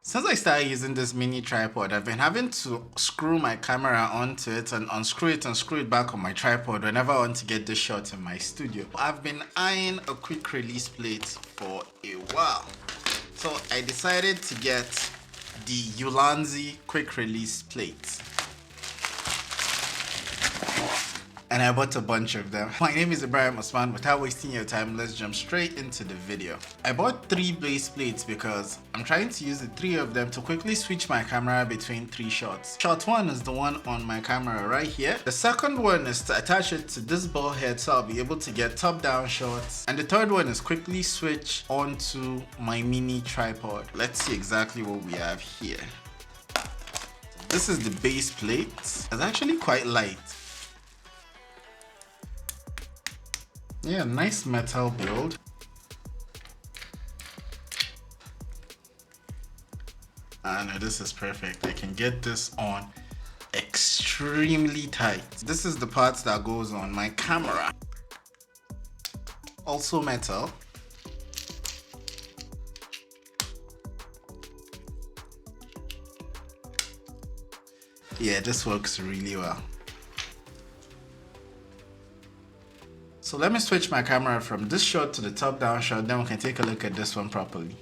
Since I started using this mini tripod, I've been having to screw my camera onto it and unscrew it and screw it back on my tripod whenever I want to get this shot in my studio. I've been eyeing a quick release plate for a while. So I decided to get the ULANZI quick release plate. And I bought a bunch of them. My name is Ibrahim Osman. Without wasting your time, let's jump straight into the video. I bought 3 base plates because I'm trying to use the 3 of them to quickly switch my camera between 3 shots. Shot 1 is the one on my camera right here. The second one is to attach it to this ball head so I'll be able to get top-down shots. And the third one is quickly switch onto my mini tripod. Let's see exactly what we have here. This is the base plate. It's actually quite light. Yeah, nice metal build. No, this is perfect. I can get this on extremely tight. This is the part that goes on my camera. Also metal. Yeah, this works really well. So let me switch my camera from this shot to the top down shot, then we can take a look at this one properly.